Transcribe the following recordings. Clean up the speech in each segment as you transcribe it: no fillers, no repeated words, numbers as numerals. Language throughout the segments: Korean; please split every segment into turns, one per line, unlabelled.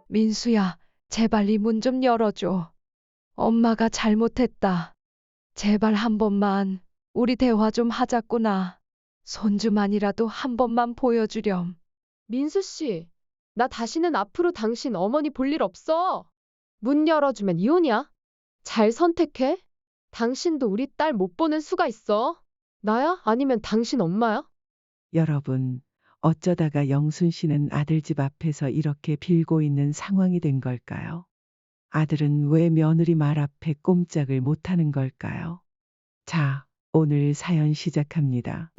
민수야, 제발 이 문 좀 열어줘. 엄마가 잘못했다. 제발 한 번만 우리 대화 좀 하자꾸나. 손주만이라도 한 번만 보여주렴.
민수 씨, 나 다시는 앞으로 당신 어머니 볼 일 없어. 문 열어주면 이혼이야. 잘 선택해. 당신도 우리 딸 못 보는 수가 있어. 나야? 아니면 당신 엄마야?
여러분, 어쩌다가 영순 씨는 아들 집 앞에서 이렇게 빌고 있는 상황이 된 걸까요? 아들은 왜 며느리 말 앞에 꼼짝을 못하는 걸까요? 자, 오늘 사연 시작합니다.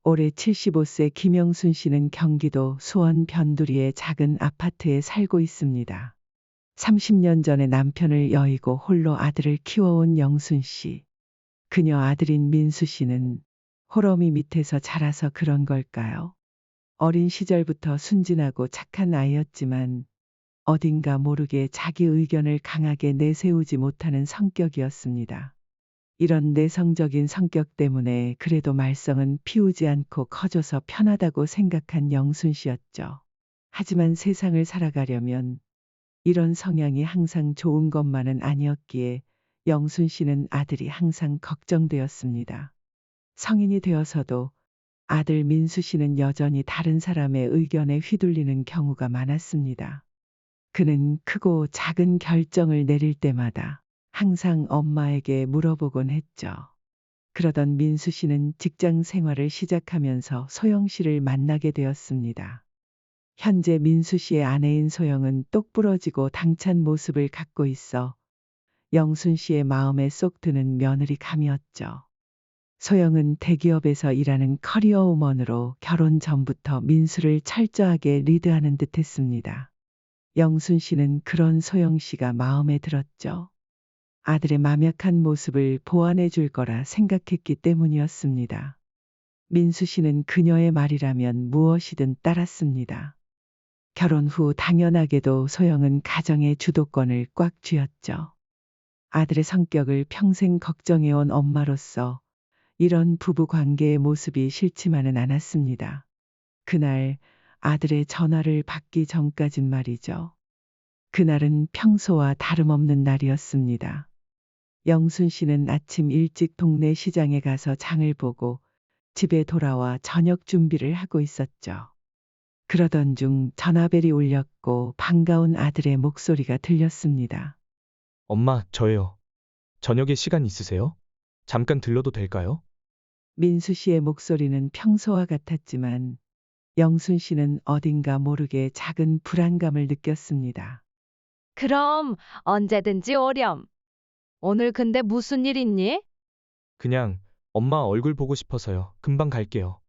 올해 75세 김영순 씨는 경기도 수원 변두리의 작은 아파트에 살고 있습니다. 30년 전에 남편을 여의고 홀로 아들을 키워온 영순 씨. 그녀 아들인 민수 씨는 호러미 밑에서 자라서 그런 걸까요? 어린 시절부터 순진하고 착한 아이였지만 어딘가 모르게 자기 의견을 강하게 내세우지 못하는 성격이었습니다. 이런 내성적인 성격 때문에 그래도 말썽은 피우지 않고 커져서 편하다고 생각한 영순 씨였죠. 하지만 세상을 살아가려면 이런 성향이 항상 좋은 것만은 아니었기에 영순 씨는 아들이 항상 걱정되었습니다. 성인이 되어서도 아들 민수 씨는 여전히 다른 사람의 의견에 휘둘리는 경우가 많았습니다. 그는 크고 작은 결정을 내릴 때마다 항상 엄마에게 물어보곤 했죠. 그러던 민수 씨는 직장 생활을 시작하면서 소영 씨를 만나게 되었습니다. 현재 민수 씨의 아내인 소영은 똑부러지고 당찬 모습을 갖고 있어 영순 씨의 마음에 쏙 드는 며느리감이었죠. 소영은 대기업에서 일하는 커리어 우먼으로 결혼 전부터 민수를 철저하게 리드하는 듯 했습니다. 영순 씨는 그런 소영 씨가 마음에 들었죠. 아들의 마명한 모습을 보완해 줄 거라 생각했기 때문이었습니다. 민수 씨는 그녀의 말이라면 무엇이든 따랐습니다. 결혼 후 당연하게도 소영은 가정의 주도권을 꽉 쥐었죠. 아들의 성격을 평생 걱정해온 엄마로서 이런 부부 관계의 모습이 싫지만은 않았습니다. 그날 아들의 전화를 받기 전까진 말이죠. 그날은 평소와 다름없는 날이었습니다. 영순 씨는 아침 일찍 동네 시장에 가서 장을 보고 집에 돌아와 저녁 준비를 하고 있었죠. 그러던 중 전화벨이 울렸고 반가운 아들의 목소리가 들렸습니다.
엄마, 저예요. 저녁에 시간 있으세요? 잠깐 들러도 될까요?
민수 씨의 목소리는 평소와 같았지만 영순 씨는 어딘가 모르게 작은 불안감을 느꼈습니다.
그럼 언제든지 오렴. 오늘 근데 무슨 일 있니?
그냥 엄마 얼굴 보고 싶어서요. 금방 갈게요.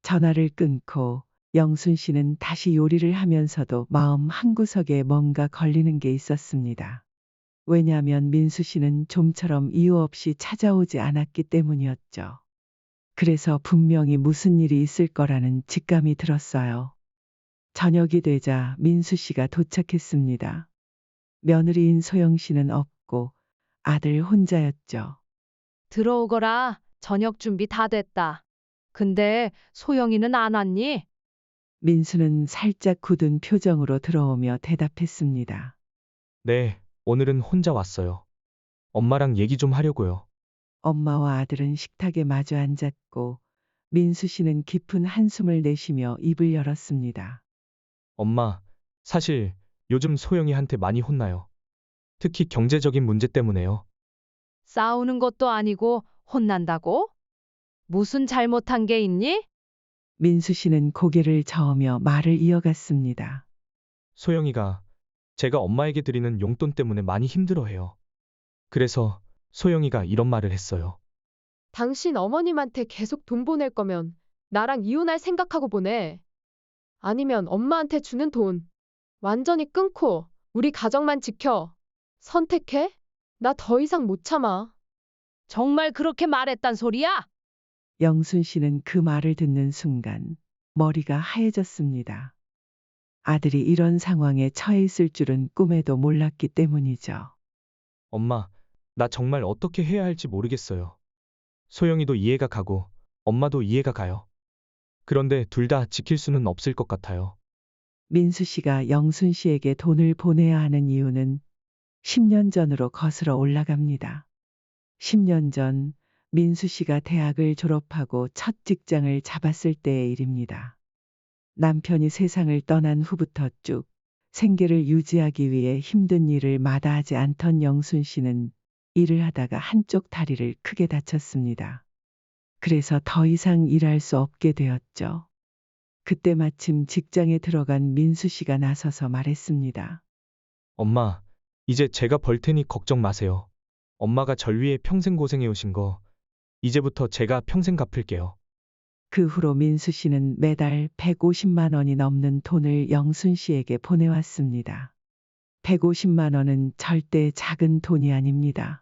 전화를 끊고 영순 씨는 다시 요리를 하면서도 마음 한구석에 뭔가 걸리는 게 있었습니다. 왜냐하면 민수 씨는 좀처럼 이유 없이 찾아오지 않았기 때문이었죠. 그래서 분명히 무슨 일이 있을 거라는 직감이 들었어요. 저녁이 되자 민수 씨가 도착했습니다. 며느리인 소영 씨는 없고 아들 혼자였죠.
들어오거라. 저녁 준비 다 됐다. 근데 소영이는 안 왔니?
민수는 살짝 굳은 표정으로 들어오며 대답했습니다.
네, 오늘은 혼자 왔어요. 엄마랑 얘기 좀 하려고요.
엄마와 아들은 식탁에 마주 앉았고 민수 씨는 깊은 한숨을 내쉬며 입을 열었습니다.
엄마, 사실 요즘 소영이한테 많이 혼나요. 특히 경제적인 문제 때문에요.
싸우는 것도 아니고 혼난다고? 무슨 잘못한 게 있니?
민수 씨는 고개를 저으며 말을 이어갔습니다.
소영이가 제가 엄마에게 드리는 용돈 때문에 많이 힘들어해요. 그래서 소영이가 이런 말을 했어요.
당신 어머님한테 계속 돈 보낼 거면 나랑 이혼할 생각하고 보내. 아니면 엄마한테 주는 돈 완전히 끊고 우리 가정만 지켜. 선택해? 나 더 이상 못 참아.
정말 그렇게 말했단 소리야?
영순 씨는 그 말을 듣는 순간 머리가 하얘졌습니다. 아들이 이런 상황에 처해 있을 줄은 꿈에도 몰랐기 때문이죠.
엄마, 나 정말 어떻게 해야 할지 모르겠어요. 소영이도 이해가 가고 엄마도 이해가 가요. 그런데 둘 다 지킬 수는 없을 것 같아요.
민수 씨가 영순 씨에게 돈을 보내야 하는 이유는 10년 전으로 거슬러 올라갑니다. 10년 전 민수 씨가 대학을 졸업하고 첫 직장을 잡았을 때의 일입니다. 남편이 세상을 떠난 후부터 쭉 생계를 유지하기 위해 힘든 일을 마다하지 않던 영순 씨는 일을 하다가 한쪽 다리를 크게 다쳤습니다. 그래서 더 이상 일할 수 없게 되었죠. 그때 마침 직장에 들어간 민수 씨가 나서서 말했습니다.
엄마, 이제 제가 벌 테니 걱정 마세요. 엄마가 절 위해 평생 고생해 오신 거 이제부터 제가 평생 갚을게요.
그 후로 민수 씨는 매달 150만 원이 넘는 돈을 영순 씨에게 보내왔습니다. 150만 원은 절대 작은 돈이 아닙니다.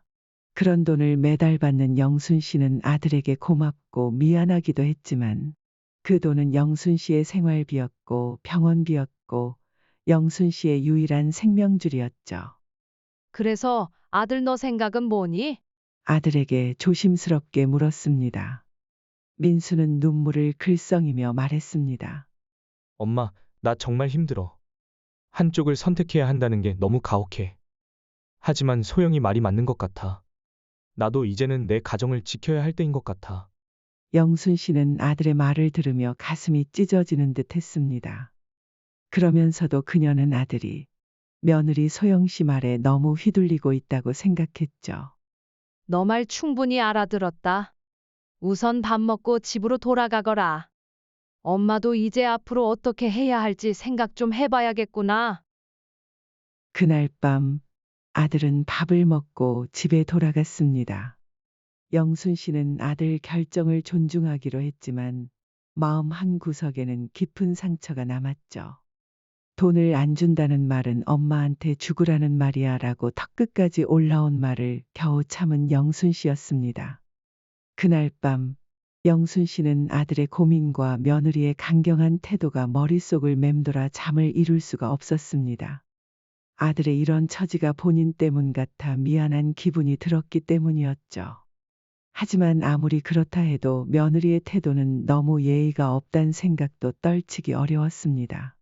그런 돈을 매달 받는 영순 씨는 아들에게 고맙고 미안하기도 했지만 그 돈은 영순 씨의 생활비였고 병원비였고 영순 씨의 유일한 생명줄이었죠.
그래서 아들 너 생각은 뭐니?
아들에게 조심스럽게 물었습니다. 민수는 눈물을 글썽이며 말했습니다.
엄마, 나 정말 힘들어. 한쪽을 선택해야 한다는 게 너무 가혹해. 하지만 소영이 말이 맞는 것 같아. 나도 이제는 내 가정을 지켜야 할 때인 것 같아.
영순 씨는 아들의 말을 들으며 가슴이 찢어지는 듯 했습니다. 그러면서도 그녀는 아들이 며느리 소영 씨 말에 너무 휘둘리고 있다고 생각했죠.
너 말 충분히 알아들었다. 우선 밥 먹고 집으로 돌아가거라. 엄마도 이제 앞으로 어떻게 해야 할지 생각 좀 해봐야겠구나.
그날 밤 아들은 밥을 먹고 집에 돌아갔습니다. 영순 씨는 아들 결정을 존중하기로 했지만 마음 한 구석에는 깊은 상처가 남았죠. 돈을 안 준다는 말은 엄마한테 죽으라는 말이야 라고 턱끝까지 올라온 말을 겨우 참은 영순 씨였습니다. 그날 밤 영순 씨는 아들의 고민과 며느리의 강경한 태도가 머릿속을 맴돌아 잠을 이룰 수가 없었습니다. 아들의 이런 처지가 본인 때문 같아 미안한 기분이 들었기 때문이었죠. 하지만 아무리 그렇다 해도 며느리의 태도는 너무 예의가 없단 생각도 떨치기 어려웠습니다.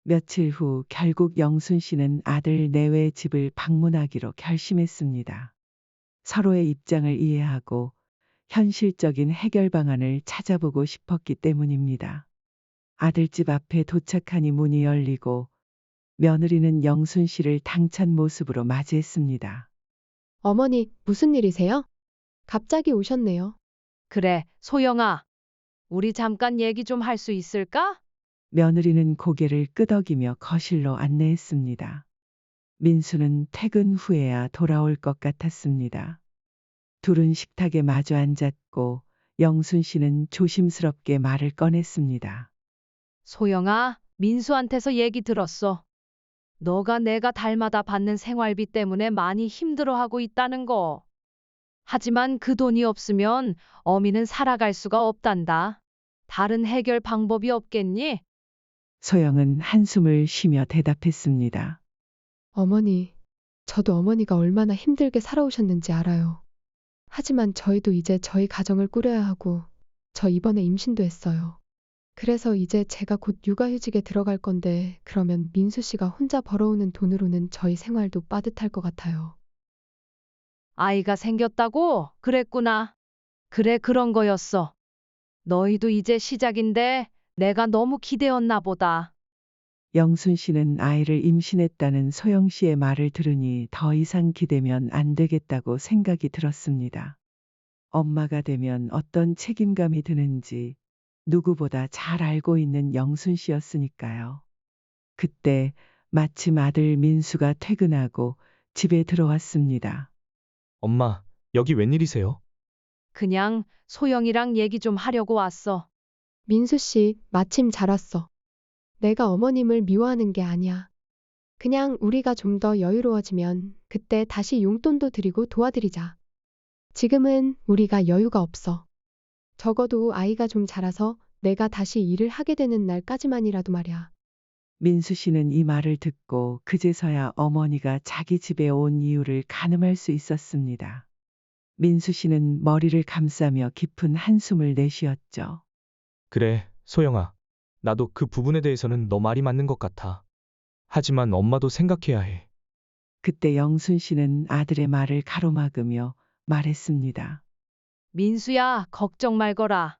며칠 후 결국 영순 씨는 아들 내외 집을 방문하기로 결심했습니다. 서로의 입장을 이해하고 현실적인 해결 방안을 찾아보고 싶었기 때문입니다. 아들 집 앞에 도착하니 문이 열리고 며느리는 영순 씨를 당찬 모습으로 맞이했습니다.
어머니, 무슨 일이세요? 갑자기 오셨네요.
그래, 소영아. 우리 잠깐 얘기 좀 할 수 있을까?
며느리는 고개를 끄덕이며 거실로 안내했습니다. 민수는 퇴근 후에야 돌아올 것 같았습니다. 둘은 식탁에 마주 앉았고 영순 씨는 조심스럽게 말을 꺼냈습니다.
소영아, 민수한테서 얘기 들었어. 너가 내가 닮아다 받는 생활비 때문에 많이 힘들어하고 있다는 거. 하지만 그 돈이 없으면 어미는 살아갈 수가 없단다. 다른 해결 방법이 없겠니?
소영은 한숨을 쉬며 대답했습니다.
어머니, 저도 어머니가 얼마나 힘들게 살아오셨는지 알아요. 하지만 저희도 이제 저희 가정을 꾸려야 하고, 저 이번에 임신도 했어요. 그래서 이제 제가 곧 육아휴직에 들어갈 건데, 그러면 민수 씨가 혼자 벌어오는 돈으로는 저희 생활도 빠듯할 것 같아요.
아이가 생겼다고? 그랬구나. 그래, 그런 거였어. 너희도 이제 시작인데 내가 너무 기대었나 보다.
영순 씨는 아이를 임신했다는 소영 씨의 말을 들으니 더 이상 기대면 안 되겠다고 생각이 들었습니다. 엄마가 되면 어떤 책임감이 드는지 누구보다 잘 알고 있는 영순 씨였으니까요. 그때 마침 아들 민수가 퇴근하고 집에 들어왔습니다.
엄마, 여기 웬일이세요?
그냥 소영이랑 얘기 좀 하려고 왔어.
민수 씨, 마침 잘 왔어. 내가 어머님을 미워하는 게 아니야. 그냥 우리가 좀 더 여유로워지면 그때 다시 용돈도 드리고 도와드리자. 지금은 우리가 여유가 없어. 적어도 아이가 좀 자라서 내가 다시 일을 하게 되는 날까지만이라도 말이야.
민수 씨는 이 말을 듣고 그제서야 어머니가 자기 집에 온 이유를 가늠할 수 있었습니다. 민수 씨는 머리를 감싸며 깊은 한숨을 내쉬었죠.
그래, 소영아. 나도 그 부분에 대해서는 너 말이 맞는 것 같아. 하지만 엄마도 생각해야 해.
그때 영순 씨는 아들의 말을 가로막으며 말했습니다.
민수야, 걱정 말거라.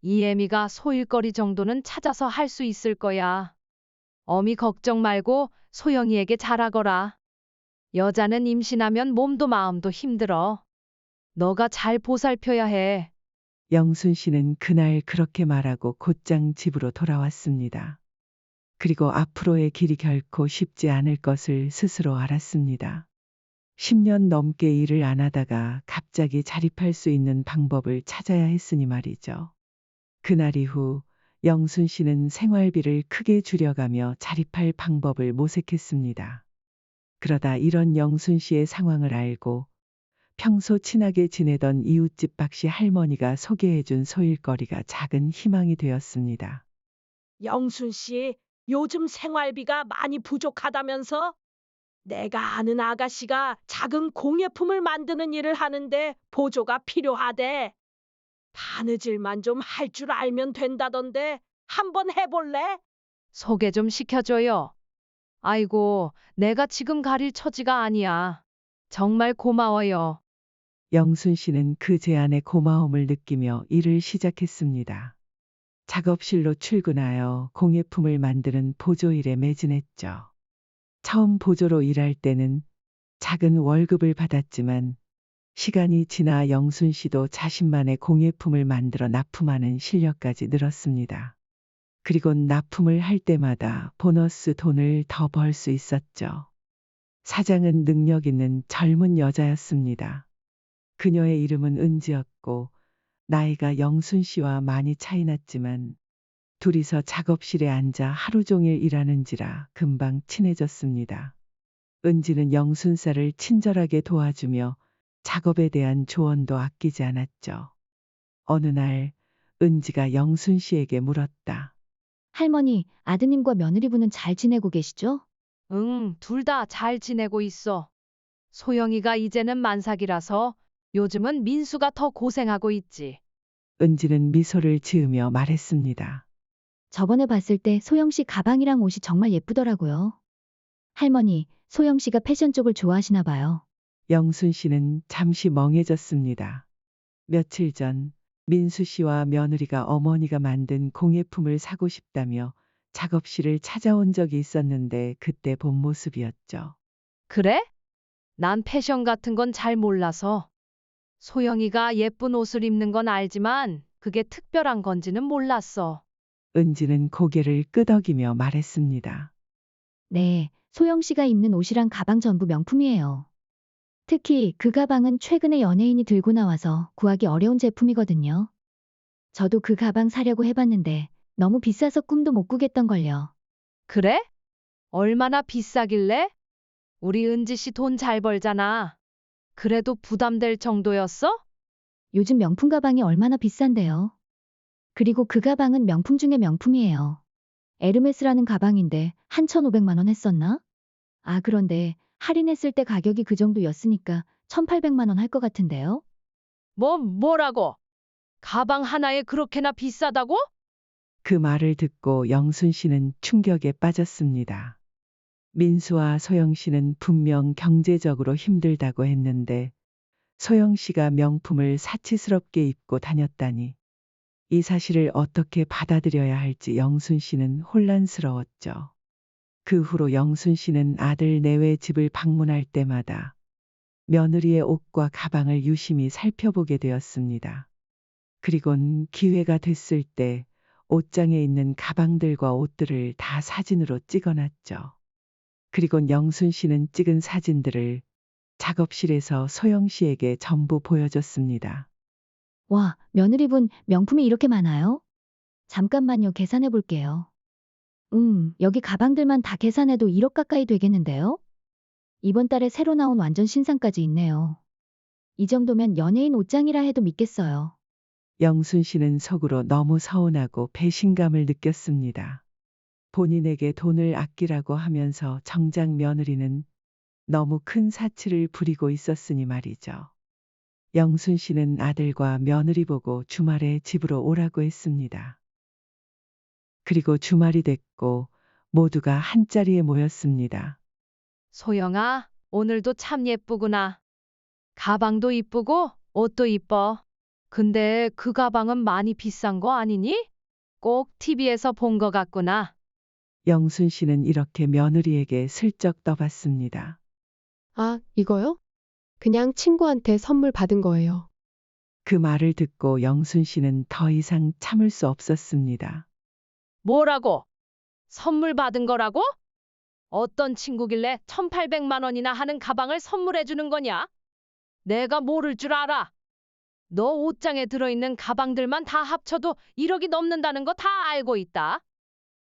이애미가 소일거리 정도는 찾아서 할 수 있을 거야. 어미 걱정 말고 소영이에게 잘하거라. 여자는 임신하면 몸도 마음도 힘들어. 너가 잘 보살펴야 해.
영순 씨는 그날 그렇게 말하고 곧장 집으로 돌아왔습니다. 그리고 앞으로의 길이 결코 쉽지 않을 것을 스스로 알았습니다. 10년 넘게 일을 안 하다가 갑자기 자립할 수 있는 방법을 찾아야 했으니 말이죠. 그날 이후 영순 씨는 생활비를 크게 줄여가며 자립할 방법을 모색했습니다. 그러다 이런 영순 씨의 상황을 알고 평소 친하게 지내던 이웃집 박씨 할머니가 소개해준 소일거리가 작은 희망이 되었습니다.
영순 씨, 요즘 생활비가 많이 부족하다면서? 내가 아는 아가씨가 작은 공예품을 만드는 일을 하는데 보조가 필요하대. 바느질만 좀 할 줄 알면 된다던데 한번 해볼래?
소개 좀 시켜줘요. 아이고, 내가 지금 가릴 처지가 아니야. 정말 고마워요.
영순 씨는 그 제안에 고마움을 느끼며 일을 시작했습니다. 작업실로 출근하여 공예품을 만드는 보조일에 매진했죠. 처음 보조로 일할 때는 작은 월급을 받았지만 시간이 지나 영순 씨도 자신만의 공예품을 만들어 납품하는 실력까지 늘었습니다. 그리고 납품을 할 때마다 보너스 돈을 더 벌 수 있었죠. 사장은 능력 있는 젊은 여자였습니다. 그녀의 이름은 은지였고 나이가 영순 씨와 많이 차이 났지만 둘이서 작업실에 앉아 하루 종일 일하는지라 금방 친해졌습니다. 은지는 영순살을 친절하게 도와주며 작업에 대한 조언도 아끼지 않았죠. 어느 날 은지가 영순 씨에게 물었다.
할머니, 아드님과 며느리분은 잘 지내고 계시죠?
응, 둘 다 잘 지내고 있어. 소영이가 이제는 만삭이라서 요즘은 민수가 더 고생하고 있지.
은지는 미소를 지으며 말했습니다.
저번에 봤을 때 소영 씨 가방이랑 옷이 정말 예쁘더라고요. 할머니, 소영 씨가 패션 쪽을 좋아하시나 봐요.
영순 씨는 잠시 멍해졌습니다. 며칠 전 민수 씨와 며느리가 어머니가 만든 공예품을 사고 싶다며 작업실을 찾아온 적이 있었는데 그때 본 모습이었죠.
그래? 난 패션 같은 건 잘 몰라서. 소영이가 예쁜 옷을 입는 건 알지만 그게 특별한 건지는 몰랐어.
은지는 고개를 끄덕이며 말했습니다.
네, 소영 씨가 입는 옷이랑 가방 전부 명품이에요. 특히 그 가방은 최근에 연예인이 들고 나와서 구하기 어려운 제품이거든요. 저도 그 가방 사려고 해봤는데 너무 비싸서 꿈도 못 꾸겠던걸요.
그래? 얼마나 비싸길래? 우리 은지 씨 돈 잘 벌잖아. 그래도 부담될 정도였어?
요즘 명품 가방이 얼마나 비싼데요. 그리고 그 가방은 명품 중에 명품이에요. 에르메스라는 가방인데 한 1,500만 원 했었나? 아, 그런데 할인했을 때 가격이 그 정도였으니까 1,800만 원 할 것 같은데요?
뭐라고? 가방 하나에 그렇게나 비싸다고?
그 말을 듣고 영순 씨는 충격에 빠졌습니다. 민수와 소영 씨는 분명 경제적으로 힘들다고 했는데 소영 씨가 명품을 사치스럽게 입고 다녔다니 이 사실을 어떻게 받아들여야 할지 영순 씨는 혼란스러웠죠. 그 후로 영순 씨는 아들 내외 집을 방문할 때마다 며느리의 옷과 가방을 유심히 살펴보게 되었습니다. 그리곤 기회가 됐을 때 옷장에 있는 가방들과 옷들을 다 사진으로 찍어놨죠. 그리곤 영순 씨는 찍은 사진들을 작업실에서 소영 씨에게 전부 보여줬습니다.
와, 며느리분 명품이 이렇게 많아요? 잠깐만요, 계산해 볼게요. 여기 가방들만 다 계산해도 1억 가까이 되겠는데요? 이번 달에 새로 나온 완전 신상까지 있네요. 이 정도면 연예인 옷장이라 해도 믿겠어요.
영순 씨는 속으로 너무 서운하고 배신감을 느꼈습니다. 본인에게 돈을 아끼라고 하면서 정작 며느리는 너무 큰 사치를 부리고 있었으니 말이죠. 영순 씨는 아들과 며느리 보고 주말에 집으로 오라고 했습니다. 그리고 주말이 됐고 모두가 한자리에 모였습니다.
소영아, 오늘도 참 예쁘구나. 가방도 이쁘고 옷도 이뻐. 근데 그 가방은 많이 비싼 거 아니니? 꼭 TV에서 본 거 같구나.
영순 씨는 이렇게 며느리에게 슬쩍 떠봤습니다.
아, 이거요? 그냥 친구한테 선물 받은 거예요.
그 말을 듣고 영순 씨는 더 이상 참을 수 없었습니다.
뭐라고? 선물 받은 거라고? 어떤 친구길래 1,800만 원이나 하는 가방을 선물해 주는 거냐? 내가 모를 줄 알아. 너 옷장에 들어있는 가방들만 다 합쳐도 1억이 넘는다는 거 다 알고 있다.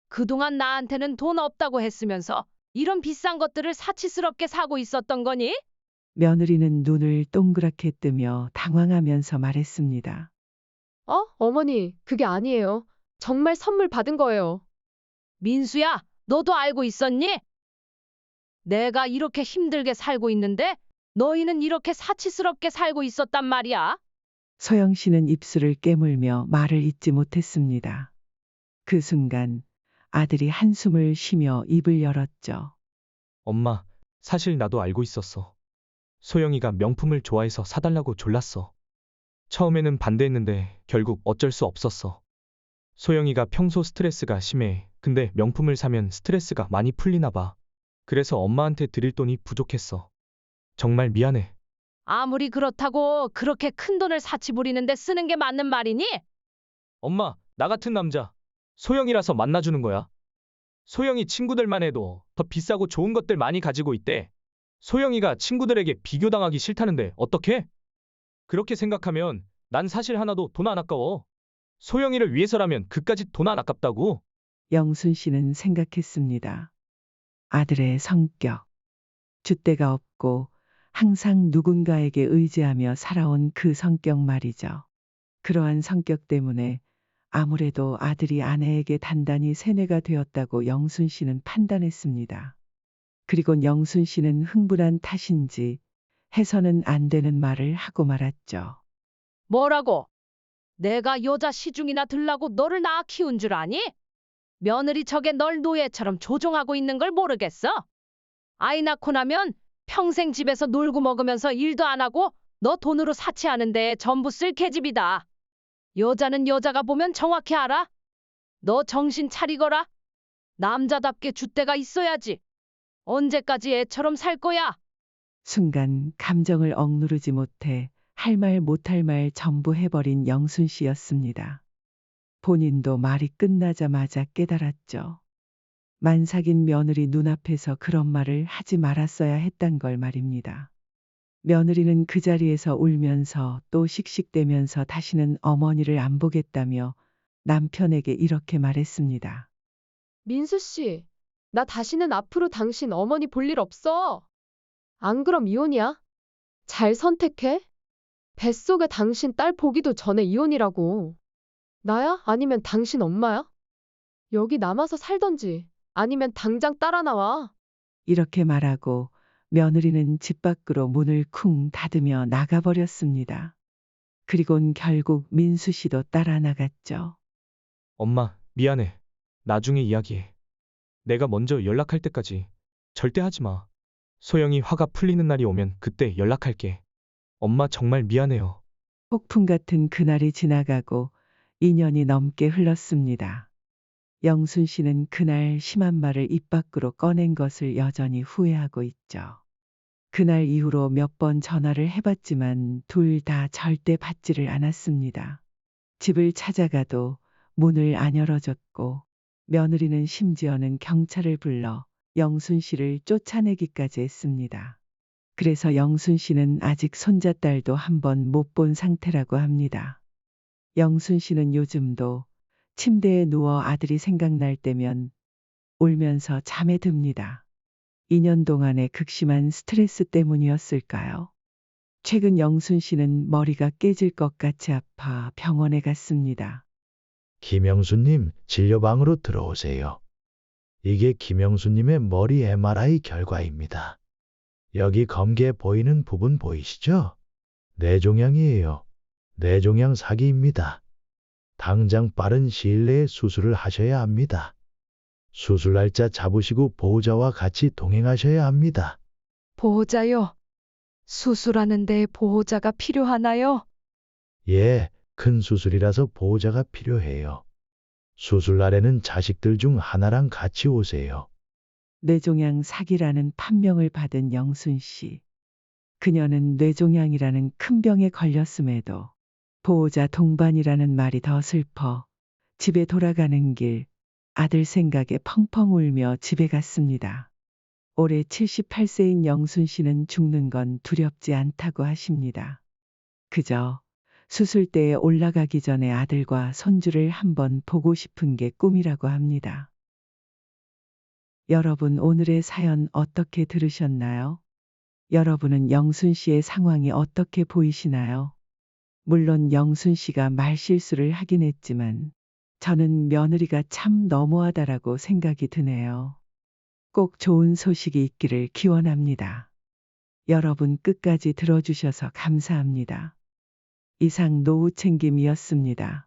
그동안 나한테는 돈 없다고 했으면서 이런 비싼 것들을 사치스럽게 사고 있었던 거니?
며느리는 눈을 동그랗게 뜨며 당황하면서 말했습니다.
어머니, 그게 아니에요. 정말 선물 받은 거예요.
민수야, 너도 알고 있었니? 내가 이렇게 힘들게 살고 있는데 너희는 이렇게 사치스럽게 살고 있었단 말이야.
소영 씨는 입술을 깨물며 말을 잇지 못했습니다. 그 순간 아들이 한숨을 쉬며 입을 열었죠.
엄마, 사실 나도 알고 있었어. 소영이가 명품을 좋아해서 사달라고 졸랐어. 처음에는 반대했는데 결국 어쩔 수 없었어. 소영이가 평소 스트레스가 심해. 근데 명품을 사면 스트레스가 많이 풀리나 봐. 그래서 엄마한테 드릴 돈이 부족했어. 정말 미안해.
아무리 그렇다고 그렇게 큰 돈을 사치 부리는데 쓰는 게 맞는 말이니?
엄마, 나 같은 남자 소영이라서 만나주는 거야. 소영이 친구들만 해도 더 비싸고 좋은 것들 많이 가지고 있대. 소영이가 친구들에게 비교당하기 싫다는데 어떡해? 그렇게 생각하면 난 사실 하나도 돈 안 아까워. 소영이를 위해서라면 그까짓 돈 안 아깝다고.
영순 씨는 생각했습니다. 아들의 성격, 줏대가 없고 항상 누군가에게 의지하며 살아온 그 성격 말이죠. 그러한 성격 때문에 아무래도 아들이 아내에게 단단히 세뇌가 되었다고 영순 씨는 판단했습니다. 그리고 영순 씨는 흥분한 탓인지 해서는 안 되는 말을 하고 말았죠.
뭐라고? 내가 여자 시중이나 들라고 너를 낳아 키운 줄 아니? 며느리 척에 널 노예처럼 조종하고 있는 걸 모르겠어? 아이 낳고 나면 평생 집에서 놀고 먹으면서 일도 안 하고 너 돈으로 사치하는데 전부 쓸 계집이다. 여자는 여자가 보면 정확히 알아. 너 정신 차리거라. 남자답게 줏대가 있어야지. 언제까지 애처럼 살 거야?
순간 감정을 억누르지 못해 할 말 못할 말 전부 해버린 영순 씨였습니다. 본인도 말이 끝나자마자 깨달았죠. 만삭인 며느리 눈앞에서 그런 말을 하지 말았어야 했단 걸 말입니다. 며느리는 그 자리에서 울면서 또 씩씩대면서 다시는 어머니를 안 보겠다며 남편에게 이렇게 말했습니다.
민수 씨, 나 다시는 앞으로 당신 어머니 볼 일 없어. 안 그럼 이혼이야? 잘 선택해? 뱃속에 당신 딸 보기도 전에 이혼이라고. 나야? 아니면 당신 엄마야? 여기 남아서 살던지 아니면 당장 따라 나와.
이렇게 말하고 며느리는 집 밖으로 문을 쿵 닫으며 나가버렸습니다. 그리곤 결국 민수 씨도 따라 나갔죠.
엄마, 미안해. 나중에 이야기해. 내가 먼저 연락할 때까지 절대 하지 마. 소영이 화가 풀리는 날이 오면 그때 연락할게. 엄마 정말 미안해요.
폭풍 같은 그날이 지나가고 2년이 넘게 흘렀습니다. 영순 씨는 그날 심한 말을 입 밖으로 꺼낸 것을 여전히 후회하고 있죠. 그날 이후로 몇 번 전화를 해봤지만 둘 다 절대 받지를 않았습니다. 집을 찾아가도 문을 안 열어줬고 며느리는 심지어는 경찰을 불러 영순 씨를 쫓아내기까지 했습니다. 그래서 영순 씨는 아직 손자딸도 한 번 못 본 상태라고 합니다. 영순 씨는 요즘도 침대에 누워 아들이 생각날 때면 울면서 잠에 듭니다. 2년 동안의 극심한 스트레스 때문이었을까요? 최근 영순 씨는 머리가 깨질 것 같이 아파 병원에 갔습니다.
김영수님, 진료방으로 들어오세요. 이게 김영수님의 머리 MRI 결과입니다. 여기 검기에 보이는 부분 보이시죠? 뇌종양이에요. 뇌종양 사기입니다. 당장 빠른 시일 내에 수술을 하셔야 합니다. 수술 날짜 잡으시고 보호자와 같이 동행하셔야 합니다.
보호자요. 수술하는데 보호자가 필요하나요?
예, 큰 수술이라서 보호자가 필요해요. 수술 날에는 자식들 중 하나랑 같이 오세요.
뇌종양 사기라는 판명을 받은 영순 씨. 그녀는 뇌종양이라는 큰 병에 걸렸음에도 보호자 동반이라는 말이 더 슬퍼 집에 돌아가는 길 아들 생각에 펑펑 울며 집에 갔습니다. 올해 78세인 영순 씨는 죽는 건 두렵지 않다고 하십니다. 그저 수술대에 올라가기 전에 아들과 손주를 한번 보고 싶은 게 꿈이라고 합니다. 여러분 오늘의 사연 어떻게 들으셨나요? 여러분은 영순 씨의 상황이 어떻게 보이시나요? 물론 영순 씨가 말실수를 하긴 했지만 저는 며느리가 참 너무하다라고 생각이 드네요. 꼭 좋은 소식이 있기를 기원합니다. 여러분 끝까지 들어주셔서 감사합니다. 이상 노후챙김이었습니다.